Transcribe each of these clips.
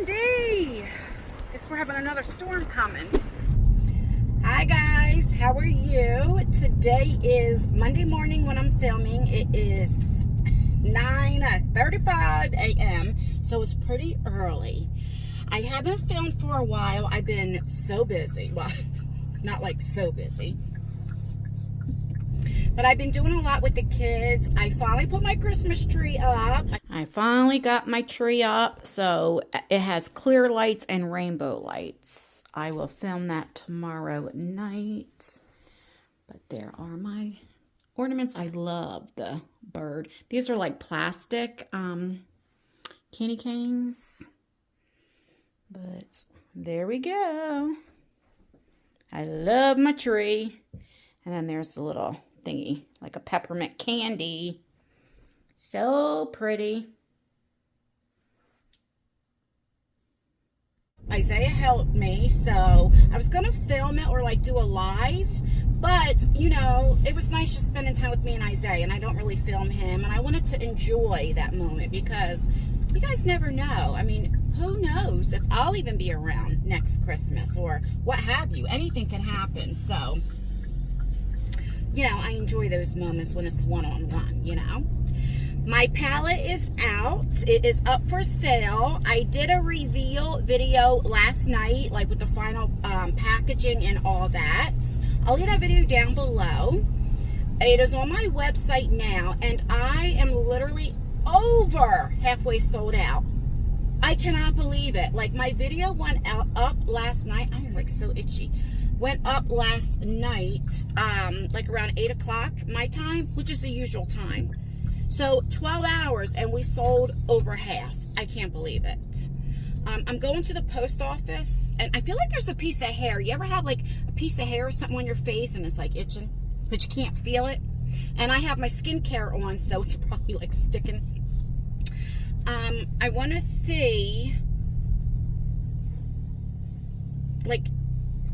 windy. Guess we're having another storm coming. Hi guys, how are you? Today is Monday morning when I'm filming. It is 9:35 a.m. so it's pretty early. I haven't filmed for a while. I've been so busy. Well, not like so busy, but I've been doing a lot with the kids. I finally put my Christmas tree up. I finally got my tree up, so it has clear lights and rainbow lights. I will film that tomorrow night. But there are my ornaments. I love the bird. These are like plastic candy canes. But there we go. I love my tree. And then there's the little thingy, like a peppermint candy. So pretty. Isaiah helped me, so I was gonna film it or like do a live, but you know, it was nice just spending time with me and Isaiah, and I don't really film him, and I wanted to enjoy that moment because you guys never know. I mean, who knows if I'll even be around next Christmas or what have you. Anything can happen. So, you know, I enjoy those moments when it's one-on-one, you know. My palette is out. It is up for sale. I did a reveal video last night, like with the final packaging and all that. I'll leave that video down below. It is on my website now, and I am literally over halfway sold out. I cannot believe it. Like, my video went up last night. I'm like so itchy. Went up last night, like around 8 o'clock my time, which is the usual time. So 12 hours and we sold over half. I can't believe it. I'm going to the post office and I feel like there's a piece of hair. You ever have like a piece of hair or something on your face and it's like itching, but you can't feel it? And I have my skincare on, so it's probably like sticking. I want to see, like,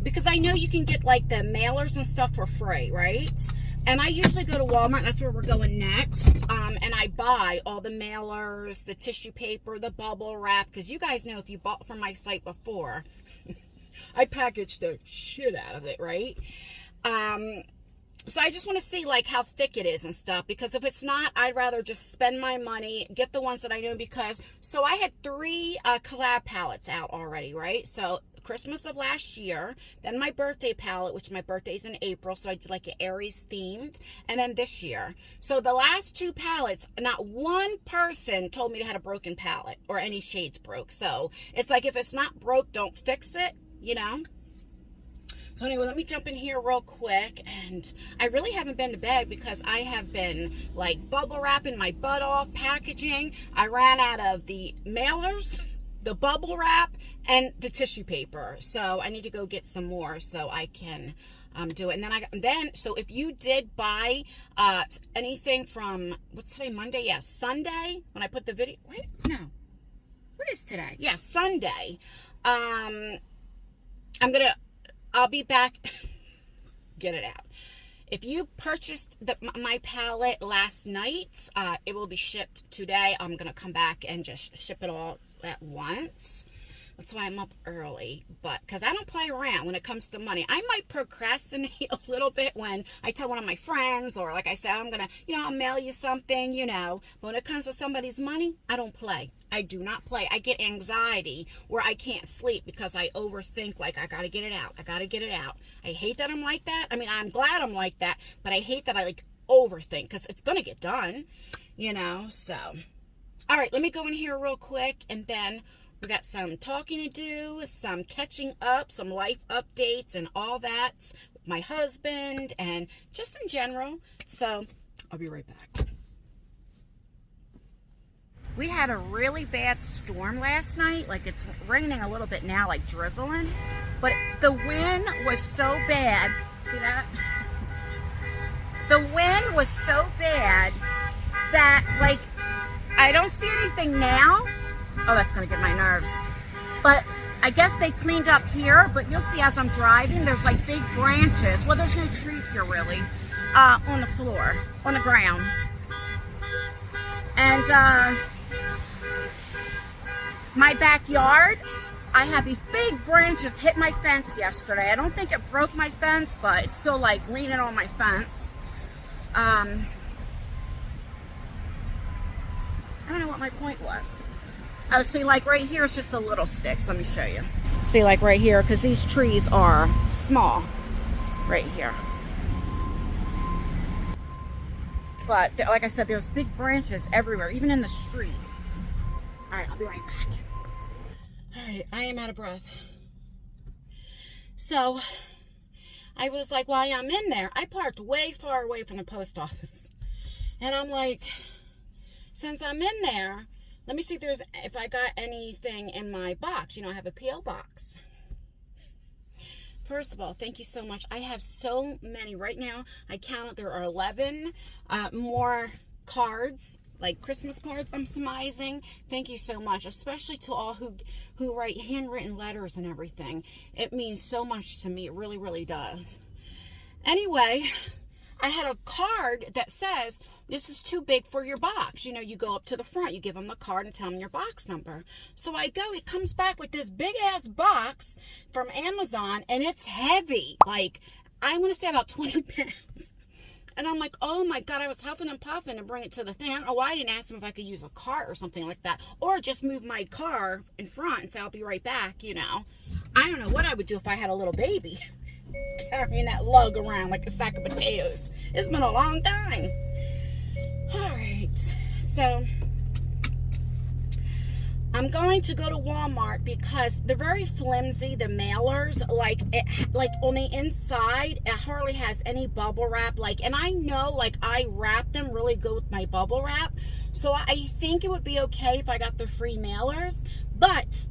because I know you can get like the mailers and stuff for free, right? And I usually go to Walmart. That's where we're going next. And I buy all the mailers, the tissue paper, the bubble wrap. Because you guys know if you bought from my site before, I packaged the shit out of it, right? So I just want to see like how thick it is and stuff, because if it's not, I'd rather just spend my money, get the ones that I know, because, so I had 3 collab palettes out already, right? So Christmas of last year, then my birthday palette, which my birthday's in April, so I did like an Aries themed, and then this year. So the last 2 palettes, not one person told me they had a broken palette or any shades broke. So it's like, if it's not broke, don't fix it, you know? So anyway, let me jump in here real quick, and I really haven't been to bed because I have been like bubble wrapping my butt off, packaging. I ran out of the mailers, the bubble wrap, and the tissue paper. So I need to go get some more so I can do it. And then so if you did buy anything from, what's today, Monday? Yeah, Sunday, when I put the video, wait, no. What is today? Yeah, Sunday. I'll be back. Get it out. If you purchased my palette last night, it will be shipped today. I'm going to come back and just ship it all at once. That's why I'm up early, but because I don't play around when it comes to money. I might procrastinate a little bit when I tell one of my friends, or like I said, I'm going to, you know, I'll mail you something, you know. But when it comes to somebody's money, I don't play. I do not play. I get anxiety where I can't sleep because I overthink, like, I got to get it out. I got to get it out. I hate that I'm like that. I mean, I'm glad I'm like that, but I hate that I like overthink because it's going to get done, you know. So, all right, let me go in here real quick, and then we got some talking to do, some catching up, some life updates and all that with my husband and just in general. So I'll be right back. We had a really bad storm last night. Like, it's raining a little bit now, like drizzling. But the wind was so bad. See that? The wind was so bad that, like, I don't see anything now. Oh, that's going to get my nerves. But I guess they cleaned up here, but you'll see as I'm driving, there's like big branches. Well, there's no trees here really, on the floor, on the ground. And My backyard, I have these big branches hit my fence yesterday. I don't think it broke my fence, but it's still like leaning on my fence. I don't know what my point was. Oh, see, like right here is just the little sticks. Let me show you. See, like right here, because these trees are small right here. But like I said, there's big branches everywhere, even in the street. All right, I'll be right back. All right, I am out of breath. So I was like, while I'm in there, I parked way far away from the post office. And I'm like, since I'm in there, let me see if I got anything in my box. You know, I have a P.O. box. First of all, thank you so much. I have so many right now. I counted, there are 11 more cards, like Christmas cards I'm surmising. Thank you so much, especially to all who write handwritten letters and everything. It means so much to me. It really, really does. Anyway, I had a card that says, this is too big for your box. You know, you go up to the front, you give them the card and tell them your box number. So I go, it comes back with this big ass box from Amazon, and it's heavy. Like, I want to say about 20 pounds. And I'm like, oh my God, I was huffing and puffing to bring it to the thing. I don't know why I didn't ask them if I could use a cart or something like that. Or just move my car in front and say, I'll be right back, you know. I don't know what I would do if I had a little baby. Carrying that lug around like a sack of potatoes. It's been a long time. All right, so I'm going to go to Walmart because they're very flimsy, the mailers. Like on the inside, it hardly has any bubble wrap. Like, and I know, like, I wrap them really good with my bubble wrap. So I think it would be okay if I got the free mailers. But,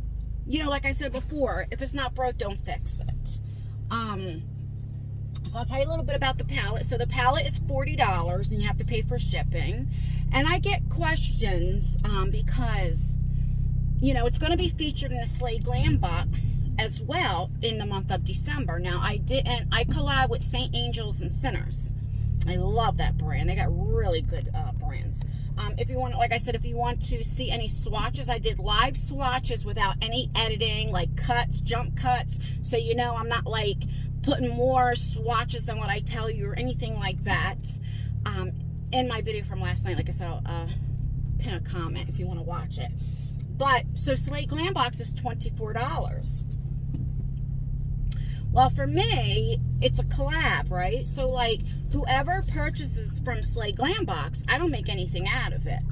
you know, like I said before, if it's not broke, don't fix it. So I'll tell you a little bit about the pallet. So the pallet is $40 and you have to pay for shipping. And I get questions because, you know, it's going to be featured in the Slay Glam box as well in the month of December. Now I collab with Saint Angels and Sinners. I love that brand. They got really good brands. If you want, like I said, if you want to see any swatches, I did live swatches without any editing, like cuts, jump cuts. So, you know, I'm not like putting more swatches than what I tell you or anything like that. In my video from last night, like I said, I'll pin a comment if you want to watch it. But, so Slay Glam box is $24. Well, for me, it's a collab, right? So, like, whoever purchases from Slay Glam box, I don't make anything out of it.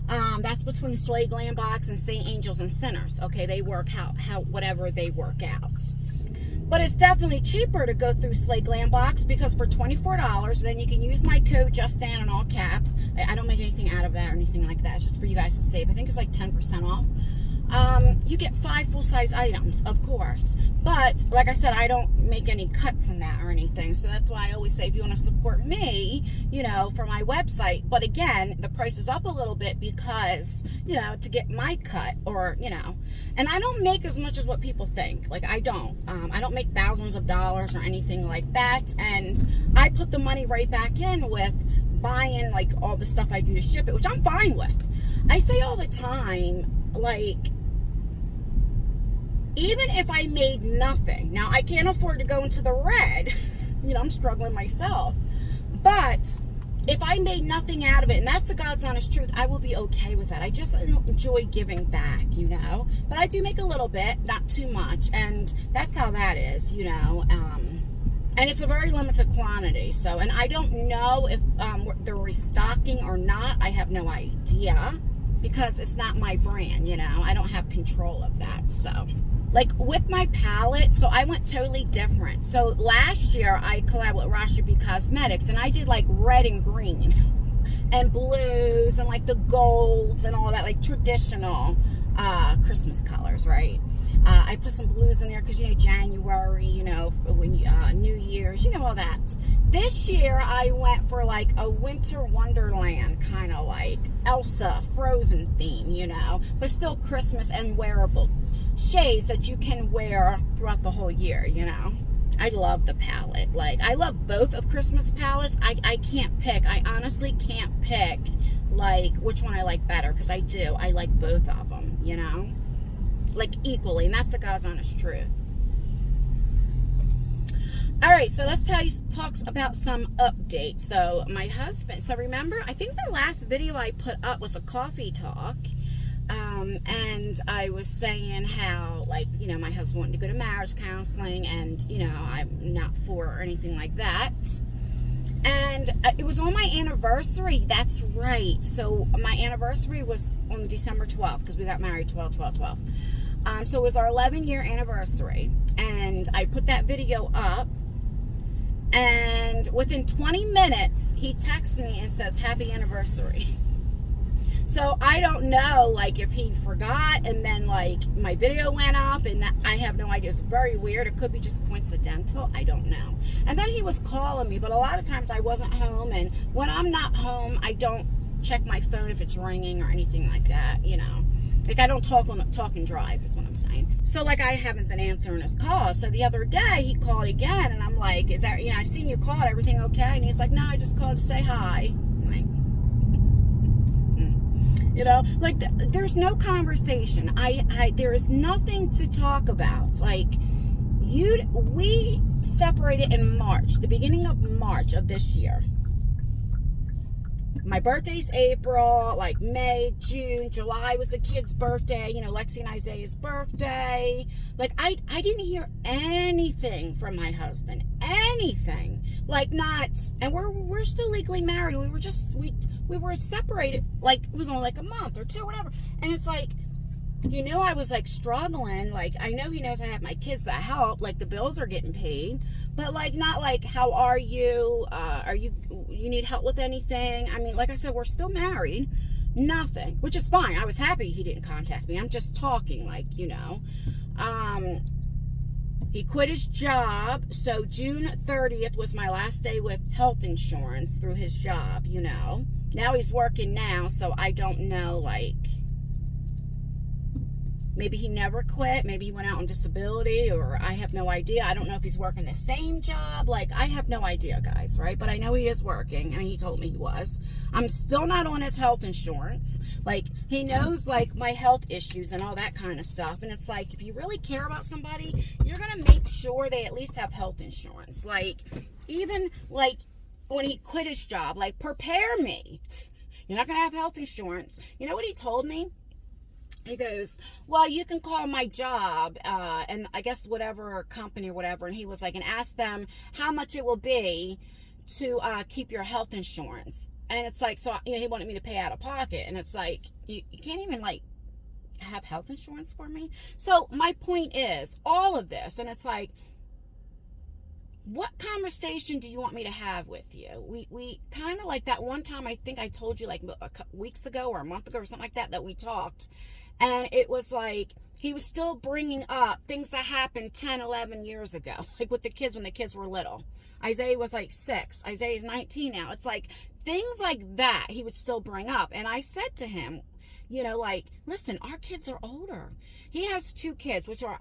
That's between Slay Glam box and Saint Angels and Sinners. Okay, they work how whatever they work out. But it's definitely cheaper to go through Slay Glam box because for $24, then you can use my code JustAnn in all caps. I don't make anything out of that or anything like that. It's just for you guys to save. I think it's like 10% off. You get 5 full-size items, of course. But, like I said, I don't make any cuts in that or anything. So that's why I always say if you want to support me, you know, for my website. But again, the price is up a little bit because, you know, to get my cut or, you know. And I don't make as much as what people think. Like, I don't. I don't make thousands of dollars or anything like that. And I put the money right back in with buying, like, all the stuff I do to ship it, which I'm fine with. I say all the time, like, even if I made nothing, now I can't afford to go into the red, you know, I'm struggling myself, but if I made nothing out of it, and that's the God's honest truth, I will be okay with that. I just enjoy giving back, you know, but I do make a little bit, not too much, and that's how that is, you know, and it's a very limited quantity, so, and I don't know if they're restocking or not. I have no idea, because it's not my brand, you know, I don't have control of that, so. Like with my palette, so I went totally different. So last year I collabed with Rasha B Cosmetics and I did like red and green and blues and like the golds and all that, like traditional Christmas colors, right? I put some blues in there because, you know, January, you know, when New Year's, you know, all that. This year I went for like a winter wonderland kind of like Elsa Frozen theme, you know, but still Christmas and wearable shades that you can wear throughout the whole year, you know. I love the palette. Like, I love both of Christmas palettes. I can't pick. I honestly can't pick, like, which one I like better, because I do. I like both of them, you know. like equally, and that's the God's honest truth. All right, so let's talk about some updates. So my husband, so remember, I think the last video I put up was a coffee talk, and I was saying how, like, you know, my husband wanted to go to marriage counseling, and, you know, I'm not for or anything like that. And it was on my anniversary. That's right. So my anniversary was on December 12th, because we got married 12/12/12. So it was our 11-year anniversary, and I put that video up, and within 20 minutes he texts me and says, happy anniversary. So I don't know, like, if he forgot and then, like, my video went up, and that, I have no idea. It's very weird. It could be just coincidental. I don't know. And then he was calling me, but a lot of times I wasn't home, and when I'm not home, I don't check my phone if it's ringing or anything like that, you know. Like, I don't talk and drive is what I'm saying. So, like, I haven't been answering his calls. So the other day he called again, and I'm like, is that, you know, I seen you called, everything okay? And he's like, no, I just called to say hi. I'm like, you know, like, there's no conversation. There is nothing to talk about. Like, we separated in March, the beginning of March of this year. My birthday's April, like May, June, July was the kid's birthday, you know, Lexi and Isaiah's birthday. Like, I didn't hear anything from my husband. Anything. Like, not, and we're still legally married. We were just, we were separated, like, it was only like a month or two, whatever. And it's like, you know, I was like struggling. Like, I know he knows I have my kids that help, like the bills are getting paid, but like, not like, how are you? You need help with anything? I mean, like I said, we're still married. Nothing, which is fine. I was happy he didn't contact me. I'm just talking, like, you know. He quit his job, so June 30th was my last day with health insurance through his job, you know. Now he's working now, so I don't know, like, maybe he never quit. Maybe he went out on disability, or I have no idea. I don't know if he's working the same job. Like, I have no idea, guys, right? But I know he is working. I mean, he told me he was. I'm still not on his health insurance. Like, he knows, like, my health issues and all that kind of stuff. And it's like, if you really care about somebody, you're going to make sure they at least have health insurance. Like, even, like, when he quit his job, like, prepare me. You're not going to have health insurance. You know what he told me? He goes, well, you can call my job, and I guess whatever company or whatever, and he was like, and ask them how much it will be to keep your health insurance. And it's like, so, you know, he wanted me to pay out of pocket, and it's like, you can't even, like, have health insurance for me? So my point is, all of this, and it's like, what conversation do you want me to have with you? We kind of, like, that one time, I think I told you, like, a couple weeks ago or a month ago or something like that we talked. And it was like, he was still bringing up things that happened 10, 11 years ago. Like, with the kids, when the kids were little. Isaiah was like 6. Isaiah's 19 now. It's like, things like that he would still bring up. And I said to him, you know, like, listen, our kids are older. He has 2 kids, which are,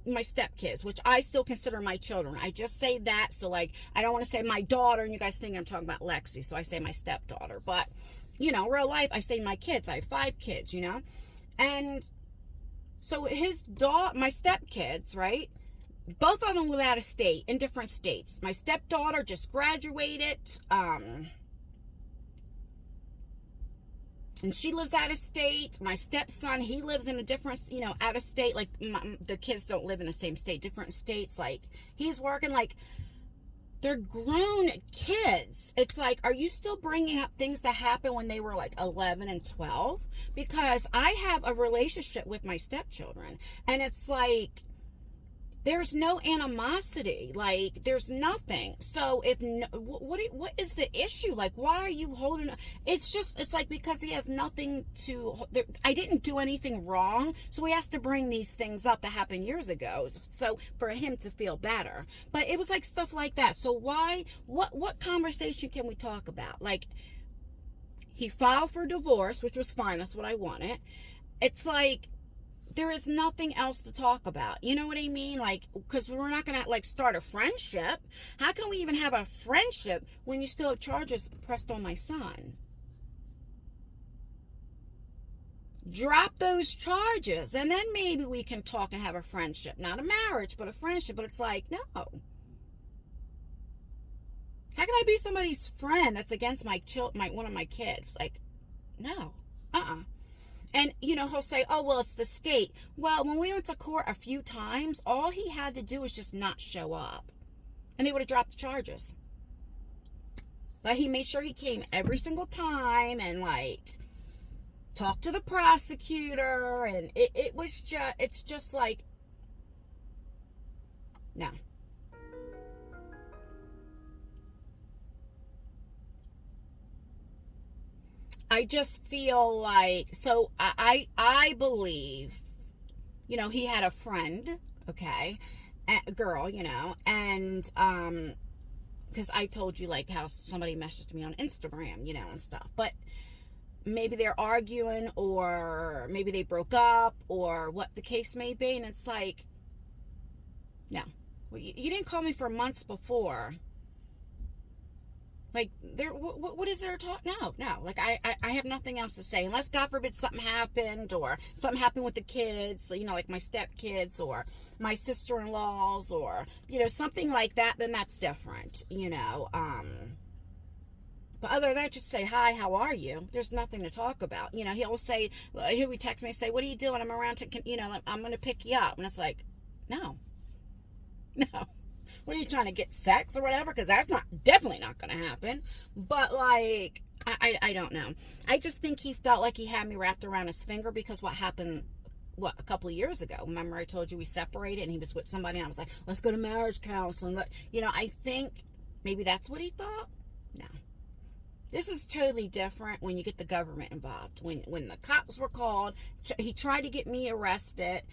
my stepkids, which I still consider my children. I just say that, so, like, I don't want to say my daughter, and you guys think I'm talking about Lexi, so I say my stepdaughter. But, you know, real life, I say my kids. I have 5 kids, you know? And so my stepkids, right? Both of them live out of state, in different states. My stepdaughter just graduated, and she lives out of state. My stepson, he lives in a different, you know, out of state. Like, the kids don't live in the same state, different states. Like, he's working, like, they're grown kids. It's like, are you still bringing up things that happened when they were like 11 and 12? Because I have a relationship with my stepchildren, and it's like, there's no animosity. Like, there's nothing. So what is the issue? Like, why are you holding? It's like, because he has nothing to, I didn't do anything wrong. So he has to bring these things up that happened years ago. So for him to feel better. But it was like stuff like that. So what conversation can we talk about? Like, he filed for divorce, which was fine. That's what I wanted. It's like, there is nothing else to talk about. You know what I mean? Like, because we're not going to, like, start a friendship. How can we even have a friendship when you still have charges pressed on my son? Drop those charges, and then maybe we can talk and have a friendship. Not a marriage, but a friendship. But it's like, no. How can I be somebody's friend that's against one of my kids? Like, no. And, he'll say, oh, well, it's the state. Well, when we went to court a few times, all he had to do was just not show up. And they would have dropped the charges. But he made sure he came every single time and, like, talked to the prosecutor. And it's just like, no. I just feel like, so I believe, he had a friend, okay, a girl, and, because I told you, like, how somebody messaged me on Instagram, and stuff, but maybe they're arguing, or maybe they broke up, or what the case may be, and it's like, no, well, you didn't call me for months before. Like, what is there to talk? No. Like, I have nothing else to say. Unless, God forbid, something happened, or something happened with the kids, like my stepkids, or my sister-in-laws, or, something like that, then that's different, But other than that, just say, hi, how are you? There's nothing to talk about. He'll say, he'll text me and say, what are you doing? I'm around, I'm going to pick you up. And it's like, no. What are you trying to get sex or whatever? Because that's definitely not going to happen. But like, I don't know. I just think he felt like he had me wrapped around his finger because what happened, a couple of years ago. Remember I told you we separated and he was with somebody and I was like, let's go to marriage counseling. I think maybe that's what he thought. No. This is totally different when you get the government involved. When the cops were called, he tried to get me arrested,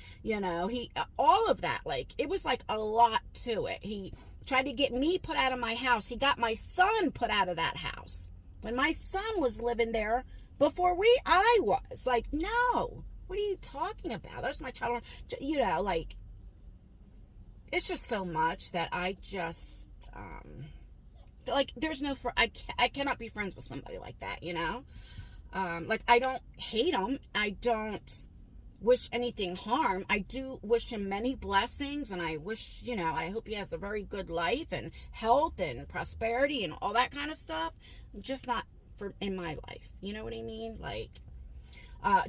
all of that. Like, it was like a lot to it. He tried to get me put out of my house. He got my son put out of that house when my son was living there before I was. Like, no, what are you talking about? That's my child. Like, it's just so much that I just, like, there's no, I cannot be friends with somebody like that, like, I don't hate him. I don't wish anything harm. I do wish him many blessings, and I wish, I hope he has a very good life and health and prosperity and all that kind of stuff. Just not in my life. You know what I mean? Like,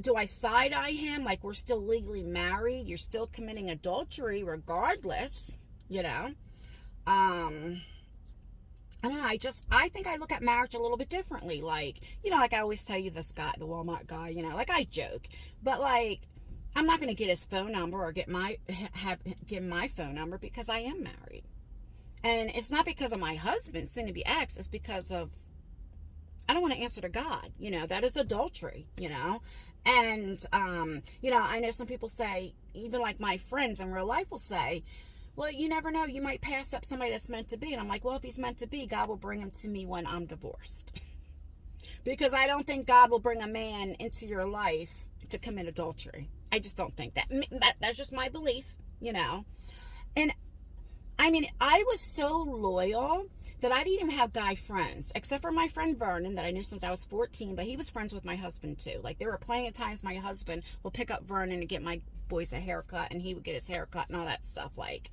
do I side-eye him? Like, we're still legally married. You're still committing adultery regardless, I don't know, I think I look at marriage a little bit differently. Like, like I always tell you, this guy, the Walmart guy, like, I joke. But, like, I'm not going to get his phone number or give my phone number because I am married. And it's not because of my husband, soon to be ex. It's because of, I don't want to answer to God. That is adultery, And, I know some people say, even like my friends in real life will say, well, you never know. You might pass up somebody that's meant to be. And I'm like, well, if he's meant to be, God will bring him to me when I'm divorced. Because I don't think God will bring a man into your life to commit adultery. I just don't think that. That's just my belief, And, I mean, I was so loyal that I didn't even have guy friends. Except for my friend Vernon that I knew since I was 14. But he was friends with my husband, too. Like, there were plenty of times my husband will pick up Vernon and get my boys a haircut, and he would get his haircut and all that stuff. Like,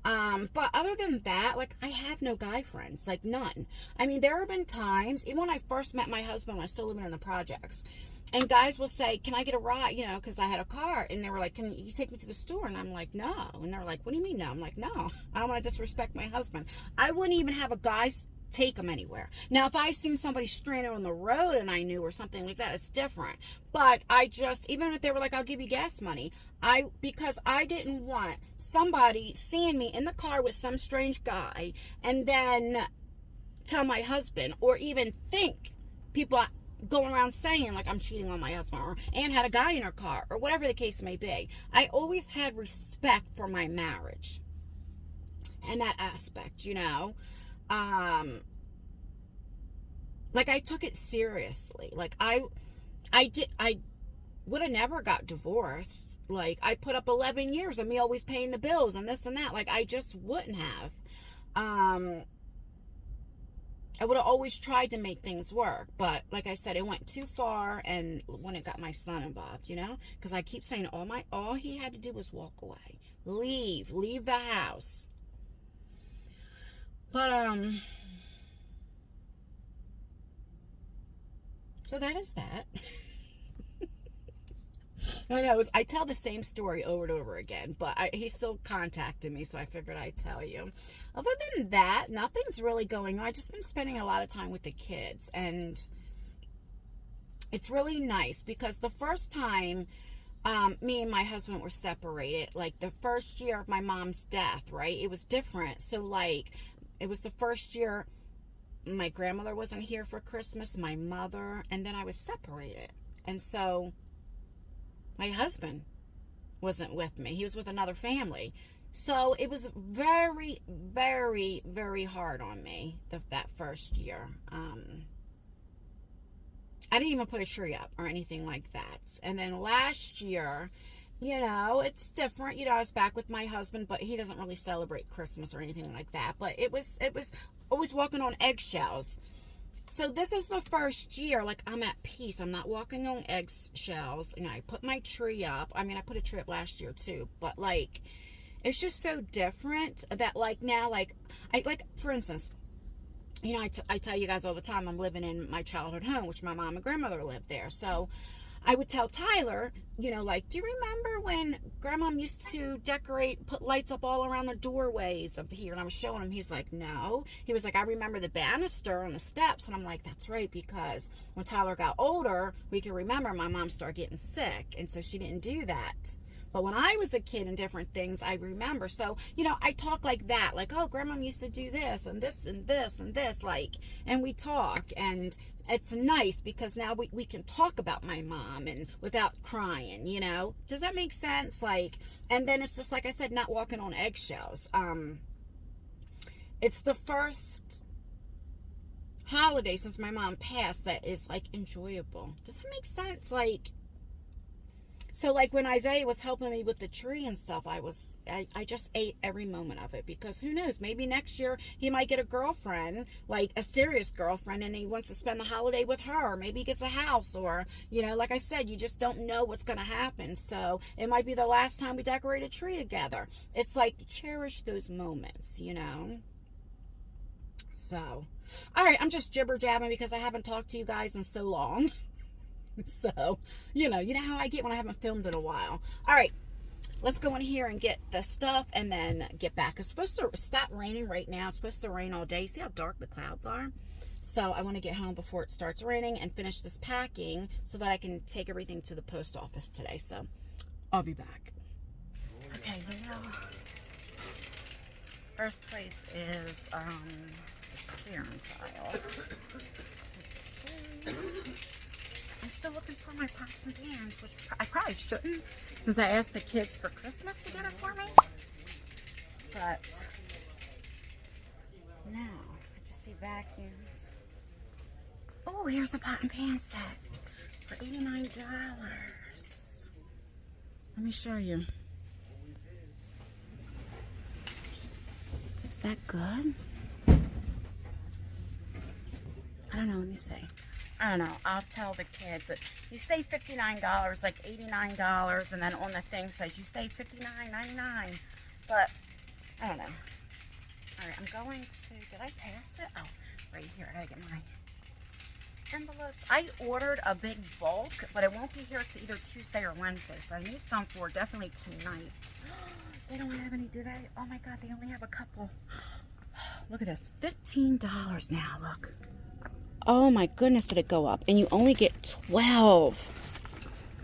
but other than that, like, I have no guy friends, like, none. I mean, there have been times, even when I first met my husband, when I was still living in the projects, and guys will say, can I get a ride, because I had a car, and they were like, can you take me to the store? And I'm like, no. And they're like, what do you mean no? I'm like, no, I don't want to disrespect my husband. I wouldn't even have a guy take them anywhere. Now, if I seen somebody stranded on the road and I knew, or something like that, it's different. But even if they were like, I'll give you gas money, because I didn't want somebody seeing me in the car with some strange guy and then tell my husband, or even think people going around saying like I'm cheating on my husband, or Anne had a guy in her car, or whatever the case may be. I always had respect for my marriage and that aspect, like, I took it seriously. Like, I would have never got divorced. Like, I put up 11 years of me always paying the bills and this and that. Like, I just wouldn't have. I would have always tried to make things work, but like I said, it went too far, and when it got my son involved, you know, because I keep saying all he had to do was walk away, leave the house. But so that is that. I know, I tell the same story over and over again, but he still contacted me, so I figured I'd tell you. Other than that, nothing's really going on. I've just been spending a lot of time with the kids, and it's really nice because the first time me and my husband were separated, like the first year of my mom's death, right? It was different. So, like, it was the first year my grandmother wasn't here for Christmas, my mother, and then I was separated. And so my husband wasn't with me. He was with another family. So it was very, very, very hard on me that first year. I didn't even put a tree up or anything like that. And then last year, you know, it's different. You know, I was back with my husband, but he doesn't really celebrate Christmas or anything like that. But it was always walking on eggshells. So this is the first year, like, I'm at peace. I'm not walking on eggshells. And I put my tree up. I mean, I put a tree up last year too. But, like, it's just so different that, like, now, like, for instance, you know, I tell you guys all the time, I'm living in my childhood home, which my mom and grandmother lived there. So I would tell Tyler, you know, like, do you remember when Grandma used to put lights up all around the doorways of here? And I was showing him. He's like, no. He was like, I remember the banister on the steps. And I'm like, that's right, because when Tyler got older, we can remember my mom started getting sick. And so she didn't do that. But when I was a kid and different things, I remember. So, you know, I talk like that. Like, oh, Grandma used to do this and this and this and this. Like, and we talk. And it's nice because now we can talk about my mom and without crying, you know. Does that make sense? Like, and then it's just, like I said, not walking on eggshells. It's the first holiday since my mom passed that is, like, enjoyable. Does that make sense? Like, so, like, when Isaiah was helping me with the tree and stuff, I just ate every moment of it, because who knows, maybe next year he might get a girlfriend, like a serious girlfriend, and he wants to spend the holiday with her, or maybe he gets a house, or, you know, like I said, you just don't know what's going to happen. So it might be the last time we decorate a tree together. It's like, cherish those moments, you know. So, all right, I'm just jibber jabbing because I haven't talked to you guys in so long. So, you know how I get when I haven't filmed in a while. All right, let's go in here and get the stuff and then get back. It's supposed to stop raining right now. It's supposed to rain all day. See how dark the clouds are? So I want to get home before it starts raining and finish this packing so that I can take everything to the post office today. So I'll be back. Okay, now, first place is the clearance aisle. Let's see. I'm still looking for my pots and pans, which I probably shouldn't, since I asked the kids for Christmas to get it for me. But now, I just see vacuums. Oh, here's a pot and pan set for $89. Let me show you. Is that good? I don't know, let me see. I don't know. I'll tell the kids that you say $59, like $89, and then on the thing says you say $59.99. But I don't know. All right, I'm going to. Did I pass it? Oh, right here. I gotta get my envelopes. I ordered a big bulk, but it won't be here to either Tuesday or Wednesday, so I need some for definitely tonight. They don't have any, do they? Oh my God, they only have a couple. Look at this, $15 now. Look. Oh my goodness, did it go up? And you only get 12.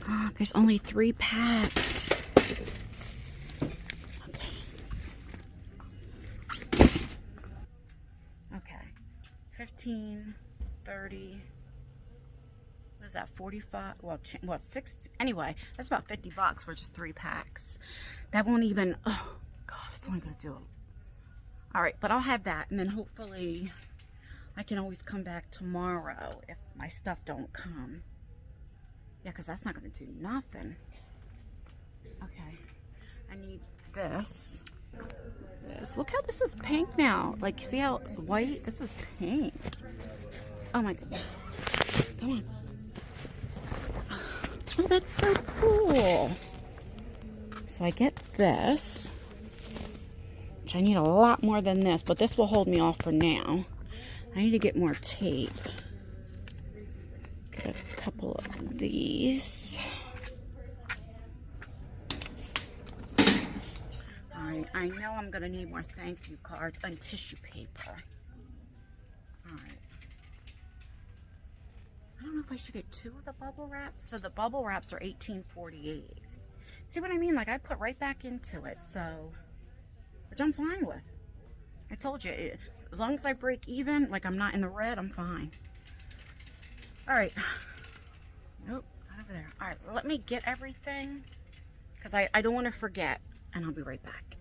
Oh, there's only 3 packs. Okay. 15, 30. What is that? 45? Well, 60. Anyway, that's about $50 for just 3 packs. That won't even. Oh God, that's only gonna do it. All right, but I'll have that, and then hopefully I can always come back tomorrow if my stuff don't come. Yeah, because that's not going to do nothing. Okay. I need this. Look how this is pink now. Like, see how it's white? This is pink. Oh my goodness. Come on. Oh, that's so cool. So I get this, which I need a lot more than this, but this will hold me off for now. I need to get more tape. Get a couple of these. Alright, I know I'm going to need more thank you cards and tissue paper. Alright. I don't know if I should get 2 of the bubble wraps. So the bubble wraps are $18.48. See what I mean? Like, I put right back into it, so, which I'm fine with. I told you, as long as I break even, like I'm not in the red, I'm fine. All right. Nope, not over there. All right, let me get everything, because I don't want to forget, and I'll be right back.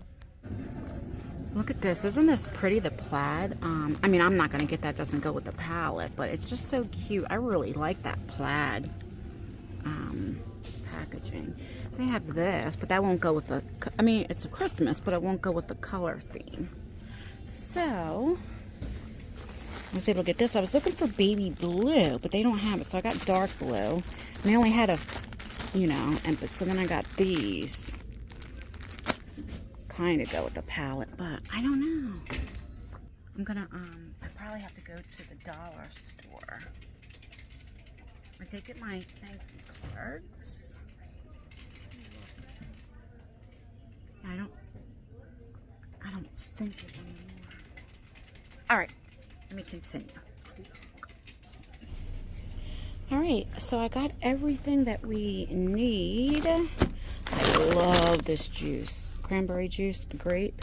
Look at this. Isn't this pretty, the plaid? I mean, I'm not going to get that. Doesn't go with the palette, but it's just so cute. I really like that plaid packaging. They have this, but that won't go with the, I mean, it's a Christmas, but it won't go with the color theme. So, I was able to get this. I was looking for baby blue, but they don't have it, so I got dark blue. And they only had a, you know, but so then I got these. Kind of go with the palette, but I don't know. I'm gonna, I probably have to go to the dollar store. I did get my thank you cards. I don't think there's any more. All right, let me continue. All right, so I got everything that we need. I love this juice, cranberry juice, the grape.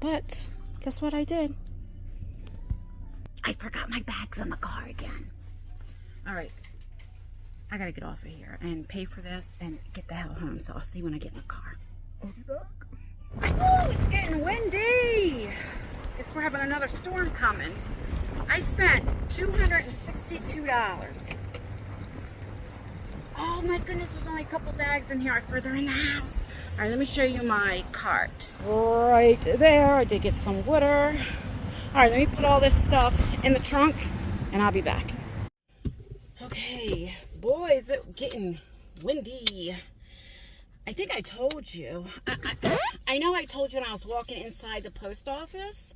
But guess what I did? I forgot my bags in the car again. All right, I gotta get off of here and pay for this and get the hell home. So I'll see you when I get in the car. I'll be back. Oh, it's getting windy. Guess we're having another storm coming. I spent $262. Oh my goodness, there's only a couple bags in here. I further in the house. All right, let me show you my cart. Right there, I did get some water. All right, let me put all this stuff in the trunk and I'll be back. Okay, boy, is it getting windy. I think I told you. I know I told you when I was walking inside the post office,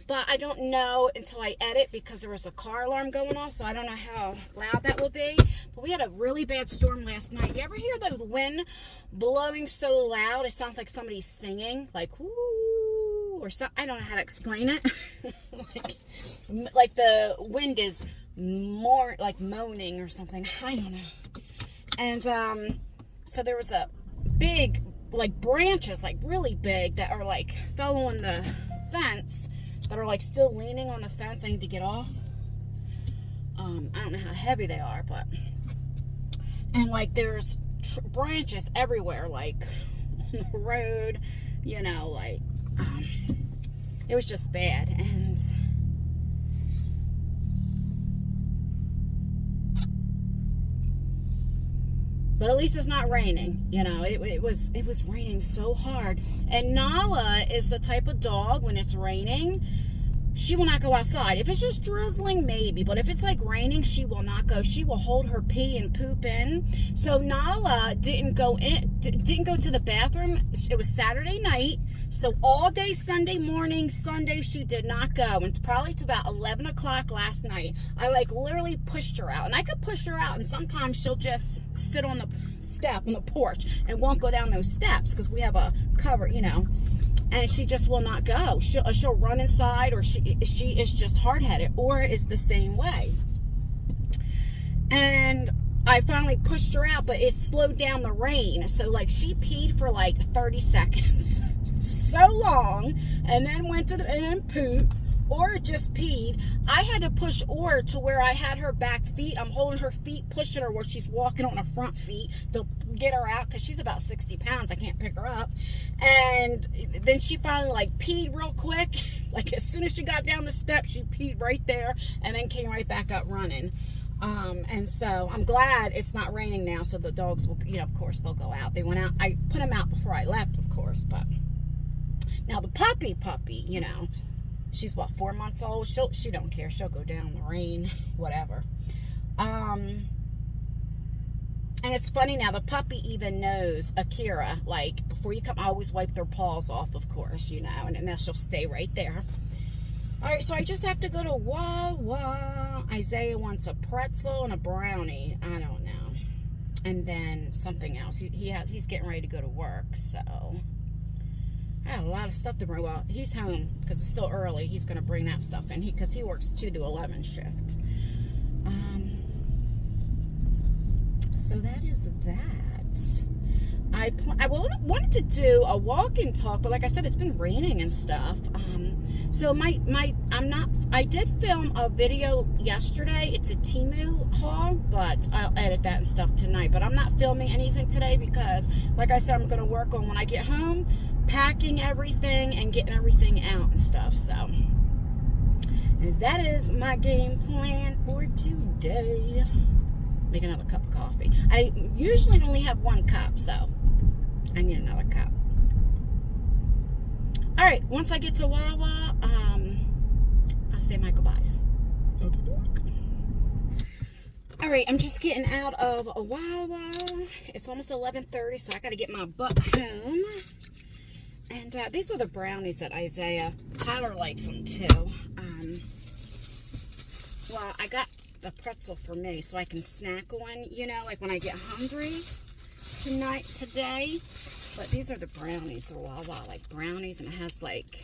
but I don't know until I edit because there was a car alarm going off, so I don't know how loud that will be. But we had a really bad storm last night. You ever hear the wind blowing so loud it sounds like somebody's singing, like whoo, or something? I don't know how to explain it. like the wind is more like moaning or something. I don't know. And so there was a big, like, branches, like really big, that are like fell on the fence, that are like still leaning on the fence. I need to get off. I don't know how heavy they are, but, and like there's branches everywhere, like on the road, you know, like it was just bad. And but at least it's not raining, you know. It was raining so hard. And Nala is the type of dog, when it's raining, she will not go outside. If it's just drizzling, maybe. But if it's like raining, she will not go. She will hold her pee and poop in. So Nala didn't go to the bathroom. It was Saturday night. So all day Sunday morning, Sunday, she did not go. And probably to about 11 o'clock last night, I like literally pushed her out. And I could push her out, and sometimes she'll just sit on the step on the porch and won't go down those steps because we have a cover, you know. And she just will not go. She'll run inside, or she is just hard-headed, or is the same way. And I finally pushed her out, but it slowed down the rain. So like she peed for like 30 seconds. So long, and then went to the, and then pooped, or just peed. I had to push Or to where I had her back feet. I'm holding her feet, pushing her where she's walking on her front feet to get her out, because she's about 60 pounds. I can't pick her up. And then she finally like peed real quick. Like as soon as she got down the steps, she peed right there and then came right back up running. And so I'm glad it's not raining now, so the dogs will, you know, of course they'll go out. They went out. I put them out before I left, of course. course. But now the puppy, you know, she's what, 4 months old. She don't care. She'll go down in the rain, whatever. And it's funny now, the puppy even knows Akira. Like, before you come, I always wipe their paws off, of course, you know, and then she'll stay right there. All right, so I just have to go to Wawa. Isaiah wants a pretzel and a brownie. I don't know. And then something else. He's getting ready to go to work, so I have a lot of stuff to bring. Well, he's home because it's still early. He's going to bring that stuff in because he works 2 to 11 shift. So that is that. I wanted to do a walk and talk, but like I said, it's been raining and stuff. So I did film a video yesterday. It's a Temu haul, but I'll edit that and stuff tonight. But I'm not filming anything today because, like I said, I'm going to work on when I get home, packing everything and getting everything out and stuff. So, and that is my game plan for today. Make another cup of coffee. I usually only have 1 cup, so I need another cup. All right, once I get to Wawa, I'll say my goodbyes. I'll be back. All right, I'm just getting out of Wawa. It's almost 11:30, so I got to get my butt home. And these are the brownies that Tyler likes them too. Well, I got the pretzel for me so I can snack on, you know, like when I get hungry today. But these are the brownies. They're Wawa, like brownies, and it has like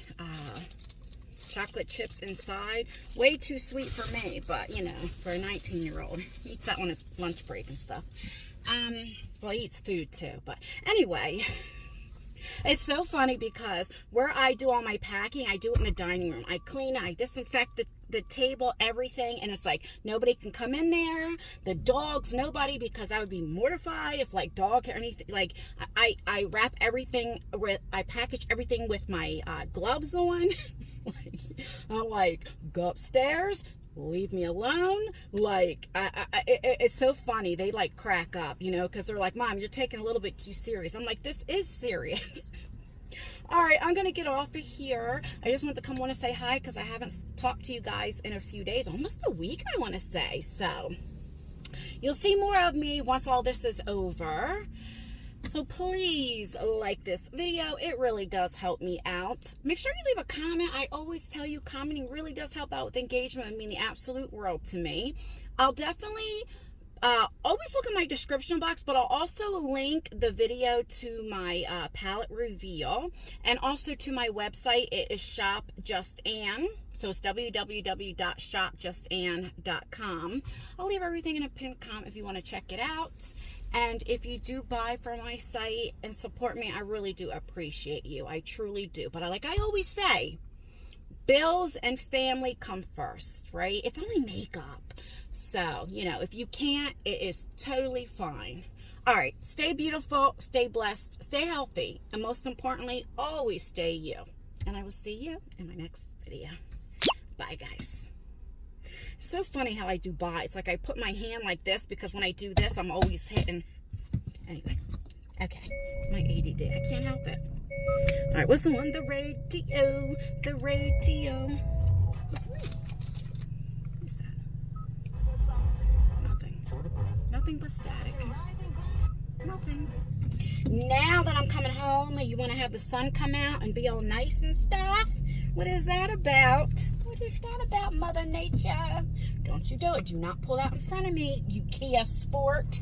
chocolate chips inside. Way too sweet for me, but you know, for a 19-year-old, he eats that on his lunch break and stuff. Well, he eats food too, but anyway. It's so funny because where I do all my packing, I do it in the dining room. I clean it, I disinfect the table, everything, and it's like nobody can come in there. The dogs, nobody, because I would be mortified if like dog or anything. Like I wrap everything with, I package everything with my gloves on. I'm like, go upstairs. Leave me alone. Like, it's so funny. They like crack up, you know, because they're like, Mom, you're taking a little bit too serious. I'm like, this is serious. All right, I'm going to get off of here. I just want to come on and say hi because I haven't talked to you guys in a few days, almost a week, I want to say. So you'll see more of me once all this is over. So please like this video. It really does help me out. Make sure you leave a comment. I always tell you, commenting really does help out with engagement. It means the absolute world to me. I'll definitely always look in my description box, but I'll also link the video to my palette reveal and also to my website. It is Shop Just Anne. So it's www.shopjustanne.com. I'll leave everything in a pinned comment if you want to check it out. And if you do buy from my site and support me, I really do appreciate you. I truly do. But like I always say, bills and family come first, right? It's only makeup. So, you know, if you can't, it is totally fine. All right, stay beautiful, stay blessed, stay healthy, and most importantly, always stay you. And I will see you in my next video. Bye, guys. It's so funny how I do bye. It's like I put my hand like this because when I do this, I'm always hitting. Anyway, okay, my ADD, I can't help it. All right, what's the one? The radio, the radio. What's the name? What's that? Nothing. Nothing but static. Nothing. Now that I'm coming home, you want to have the sun come out and be all nice and stuff? What is that about? What is that about, Mother Nature? Don't you do it. Do not pull out in front of me, you Kia Sport.